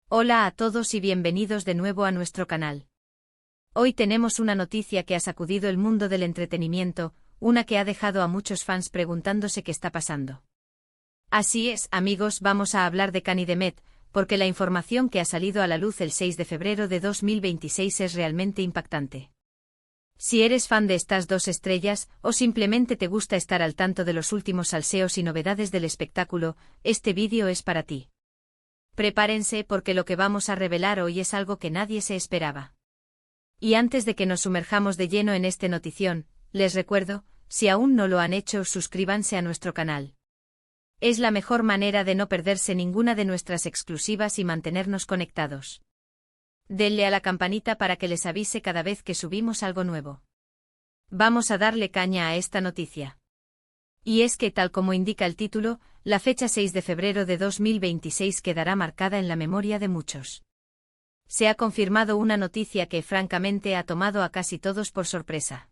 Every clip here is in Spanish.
Hola a todos y bienvenidos de nuevo a nuestro canal. Hoy tenemos una noticia que ha sacudido el mundo del entretenimiento, una que ha dejado a muchos fans preguntándose qué está pasando. Así es, amigos, vamos a hablar de Kanye de Met, porque la información que ha salido a la luz el 6 de febrero de 2026 es realmente impactante. Si eres fan de estas dos estrellas, o simplemente te gusta estar al tanto de los últimos salseos y novedades del espectáculo, este vídeo es para ti. Prepárense porque lo que vamos a revelar hoy es algo que nadie se esperaba. Y antes de que nos sumerjamos de lleno en este notición, les recuerdo, si aún no lo han hecho, suscríbanse a nuestro canal. Es la mejor manera de no perderse ninguna de nuestras exclusivas y mantenernos conectados. Denle a la campanita para que les avise cada vez que subimos algo nuevo. Vamos a darle caña a esta noticia. Y es que, tal como indica el título, la fecha 6 de febrero de 2026 quedará marcada en la memoria de muchos. Se ha confirmado una noticia que francamente ha tomado a casi todos por sorpresa.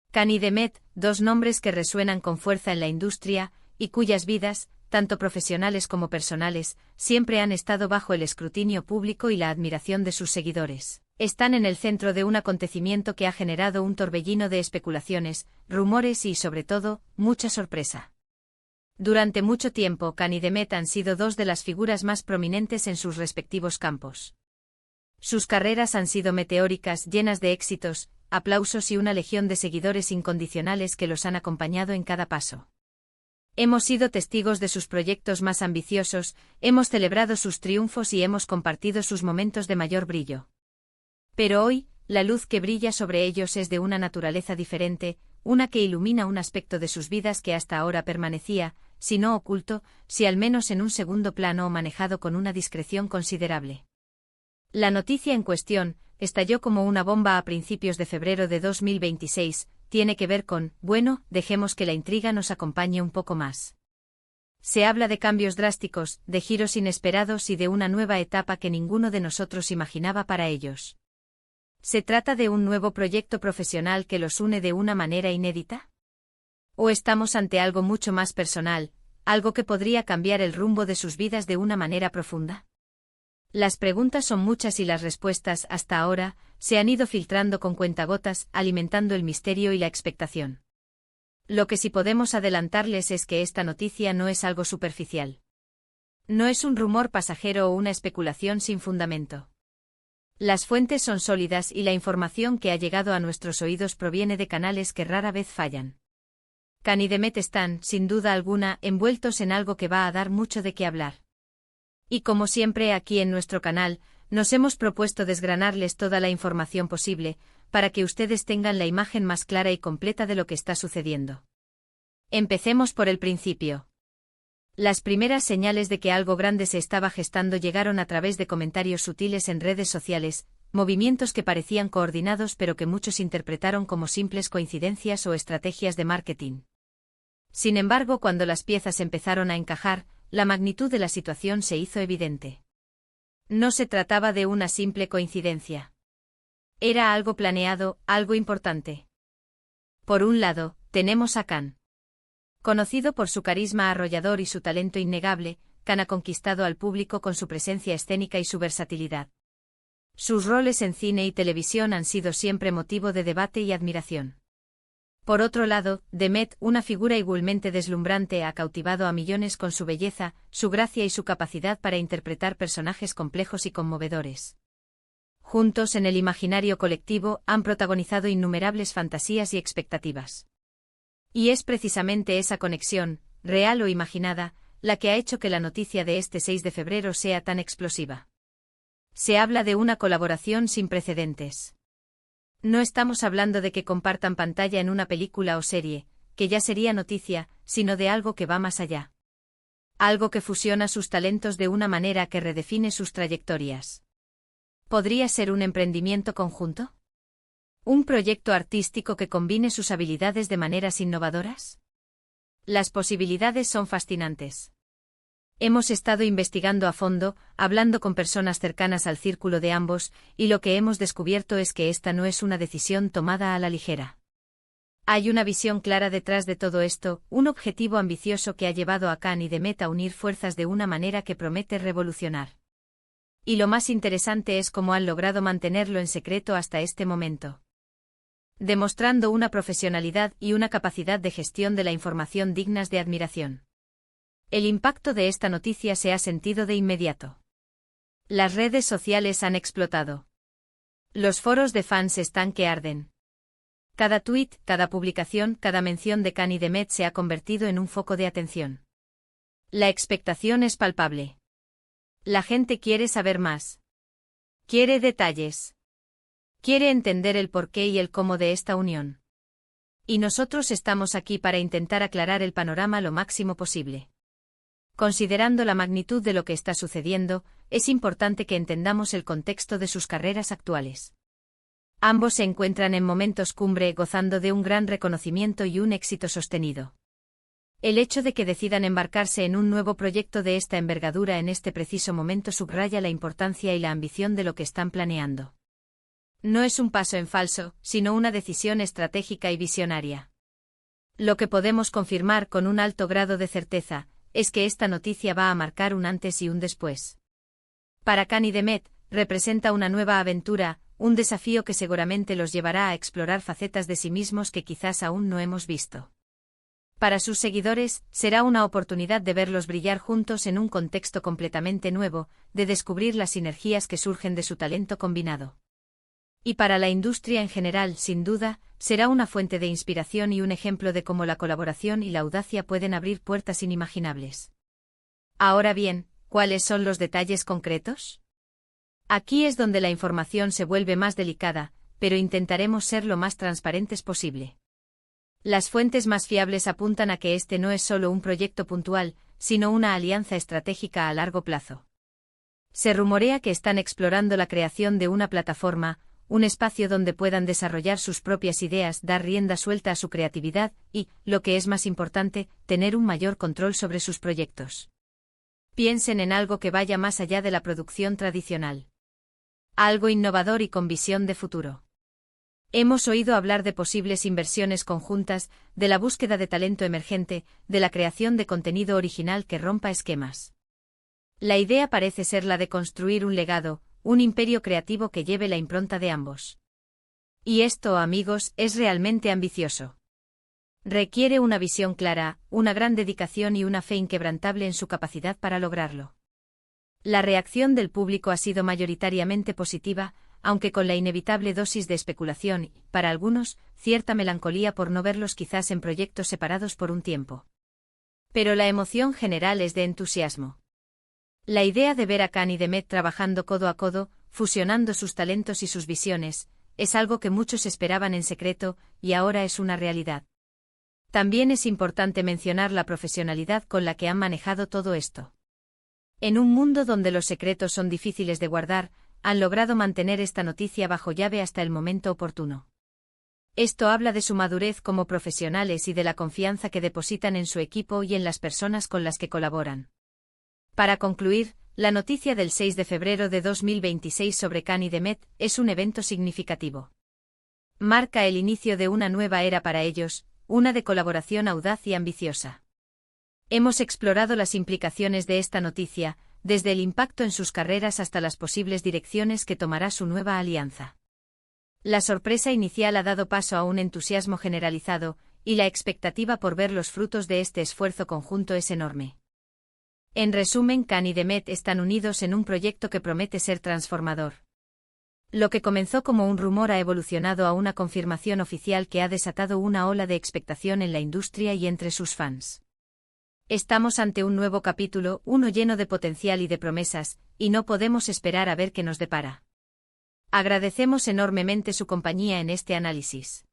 Kanye de Met, dos nombres que resuenan con fuerza en la industria, y cuyas vidas, tanto profesionales como personales, siempre han estado bajo el escrutinio público y la admiración de sus seguidores, están en el centro de un acontecimiento que ha generado un torbellino de especulaciones, rumores y, sobre todo, mucha sorpresa. Durante mucho tiempo, Kanye de Met han sido dos de las figuras más prominentes en sus respectivos campos. Sus carreras han sido meteóricas, llenas de éxitos, aplausos y una legión de seguidores incondicionales que los han acompañado en cada paso. Hemos sido testigos de sus proyectos más ambiciosos, hemos celebrado sus triunfos y hemos compartido sus momentos de mayor brillo. Pero hoy, la luz que brilla sobre ellos es de una naturaleza diferente, una que ilumina un aspecto de sus vidas que hasta ahora permanecía, si no oculto, si al menos en un segundo plano o manejado con una discreción considerable. La noticia en cuestión, estalló como una bomba a principios de febrero de 2026, tiene que ver con, bueno, dejemos que la intriga nos acompañe un poco más. Se habla de cambios drásticos, de giros inesperados y de una nueva etapa que ninguno de nosotros imaginaba para ellos. ¿Se trata de un nuevo proyecto profesional que los une de una manera inédita? ¿O estamos ante algo mucho más personal, algo que podría cambiar el rumbo de sus vidas de una manera profunda? Las preguntas son muchas y las respuestas, hasta ahora, se han ido filtrando con cuentagotas, alimentando el misterio y la expectación. Lo que sí podemos adelantarles es que esta noticia no es algo superficial. No es un rumor pasajero o una especulación sin fundamento. Las fuentes son sólidas y la información que ha llegado a nuestros oídos proviene de canales que rara vez fallan. Kanye de Met están, sin duda alguna, envueltos en algo que va a dar mucho de qué hablar. Y como siempre aquí en nuestro canal, nos hemos propuesto desgranarles toda la información posible, para que ustedes tengan la imagen más clara y completa de lo que está sucediendo. Empecemos por el principio. Las primeras señales de que algo grande se estaba gestando llegaron a través de comentarios sutiles en redes sociales, movimientos que parecían coordinados pero que muchos interpretaron como simples coincidencias o estrategias de marketing. Sin embargo, cuando las piezas empezaron a encajar, la magnitud de la situación se hizo evidente. No se trataba de una simple coincidencia. Era algo planeado, algo importante. Por un lado, tenemos a Kanye. Conocido por su carisma arrollador y su talento innegable, Kanye ha conquistado al público con su presencia escénica y su versatilidad. Sus roles en cine y televisión han sido siempre motivo de debate y admiración. Por otro lado, de Met, una figura igualmente deslumbrante, ha cautivado a millones con su belleza, su gracia y su capacidad para interpretar personajes complejos y conmovedores. Juntos en el imaginario colectivo, han protagonizado innumerables fantasías y expectativas. Y es precisamente esa conexión, real o imaginada, la que ha hecho que la noticia de este 6 de febrero sea tan explosiva. Se habla de una colaboración sin precedentes. No estamos hablando de que compartan pantalla en una película o serie, que ya sería noticia, sino de algo que va más allá. Algo que fusiona sus talentos de una manera que redefine sus trayectorias. ¿Podría ser un emprendimiento conjunto? ¿Un proyecto artístico que combine sus habilidades de maneras innovadoras? Las posibilidades son fascinantes. Hemos estado investigando a fondo, hablando con personas cercanas al círculo de ambos, y lo que hemos descubierto es que esta no es una decisión tomada a la ligera. Hay una visión clara detrás de todo esto, un objetivo ambicioso que ha llevado a Kanye de Met a unir fuerzas de una manera que promete revolucionar. Y lo más interesante es cómo han logrado mantenerlo en secreto hasta este momento, demostrando una profesionalidad y una capacidad de gestión de la información dignas de admiración. El impacto de esta noticia se ha sentido de inmediato. Las redes sociales han explotado. Los foros de fans están que arden. Cada tuit, cada publicación, cada mención de Kanye Demet se ha convertido en un foco de atención. La expectación es palpable. La gente quiere saber más. Quiere detalles. Quiere entender el porqué y el cómo de esta unión. Y nosotros estamos aquí para intentar aclarar el panorama lo máximo posible. Considerando la magnitud de lo que está sucediendo, es importante que entendamos el contexto de sus carreras actuales. Ambos se encuentran en momentos cumbre gozando de un gran reconocimiento y un éxito sostenido. El hecho de que decidan embarcarse en un nuevo proyecto de esta envergadura en este preciso momento subraya la importancia y la ambición de lo que están planeando. No es un paso en falso, sino una decisión estratégica y visionaria. Lo que podemos confirmar con un alto grado de certeza es que esta noticia va a marcar un antes y un después. Para Kanye Demet, representa una nueva aventura, un desafío que seguramente los llevará a explorar facetas de sí mismos que quizás aún no hemos visto. Para sus seguidores, será una oportunidad de verlos brillar juntos en un contexto completamente nuevo, de descubrir las sinergias que surgen de su talento combinado. Y para la industria en general, sin duda, será una fuente de inspiración y un ejemplo de cómo la colaboración y la audacia pueden abrir puertas inimaginables. Ahora bien, ¿cuáles son los detalles concretos? Aquí es donde la información se vuelve más delicada, pero intentaremos ser lo más transparentes posible. Las fuentes más fiables apuntan a que este no es solo un proyecto puntual, sino una alianza estratégica a largo plazo. Se rumorea que están explorando la creación de una plataforma, un espacio donde puedan desarrollar sus propias ideas, dar rienda suelta a su creatividad y, lo que es más importante, tener un mayor control sobre sus proyectos. Piensen en algo que vaya más allá de la producción tradicional. Algo innovador y con visión de futuro. Hemos oído hablar de posibles inversiones conjuntas, de la búsqueda de talento emergente, de la creación de contenido original que rompa esquemas. La idea parece ser la de construir un legado, un imperio creativo que lleve la impronta de ambos. Y esto, amigos, es realmente ambicioso. Requiere una visión clara, una gran dedicación y una fe inquebrantable en su capacidad para lograrlo. La reacción del público ha sido mayoritariamente positiva, aunque con la inevitable dosis de especulación y, para algunos, cierta melancolía por no verlos quizás en proyectos separados por un tiempo. Pero la emoción general es de entusiasmo. La idea de ver a Kanye Demet trabajando codo a codo, fusionando sus talentos y sus visiones, es algo que muchos esperaban en secreto, y ahora es una realidad. También es importante mencionar la profesionalidad con la que han manejado todo esto. En un mundo donde los secretos son difíciles de guardar, han logrado mantener esta noticia bajo llave hasta el momento oportuno. Esto habla de su madurez como profesionales y de la confianza que depositan en su equipo y en las personas con las que colaboran. Para concluir, la noticia del 6 de febrero de 2026 sobre Kanye Demet es un evento significativo. Marca el inicio de una nueva era para ellos, una de colaboración audaz y ambiciosa. Hemos explorado las implicaciones de esta noticia, desde el impacto en sus carreras hasta las posibles direcciones que tomará su nueva alianza. La sorpresa inicial ha dado paso a un entusiasmo generalizado, y la expectativa por ver los frutos de este esfuerzo conjunto es enorme. En resumen, Kanye Demet están unidos en un proyecto que promete ser transformador. Lo que comenzó como un rumor ha evolucionado a una confirmación oficial que ha desatado una ola de expectación en la industria y entre sus fans. Estamos ante un nuevo capítulo, uno lleno de potencial y de promesas, y no podemos esperar a ver qué nos depara. Agradecemos enormemente su compañía en este análisis.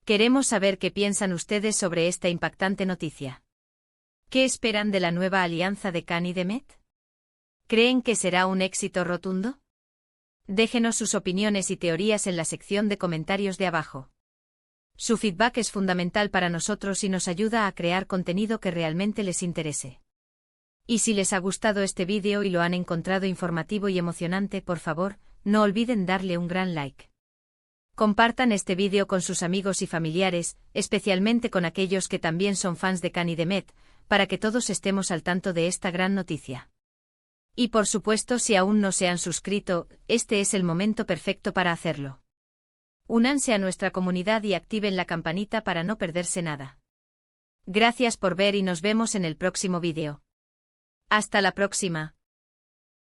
Queremos saber qué piensan ustedes sobre esta impactante noticia. ¿Qué esperan de la nueva alianza de Kanye Demet? ¿Creen que será un éxito rotundo? Déjenos sus opiniones y teorías en la sección de comentarios de abajo. Su feedback es fundamental para nosotros y nos ayuda a crear contenido que realmente les interese. Y si les ha gustado este vídeo y lo han encontrado informativo y emocionante, por favor, no olviden darle un gran like. Compartan este vídeo con sus amigos y familiares, especialmente con aquellos que también son fans de Kanye Demet, para que todos estemos al tanto de esta gran noticia. Y por supuesto, si aún no se han suscrito, este es el momento perfecto para hacerlo. Únanse a nuestra comunidad y activen la campanita para no perderse nada. Gracias por ver y nos vemos en el próximo vídeo. Hasta la próxima.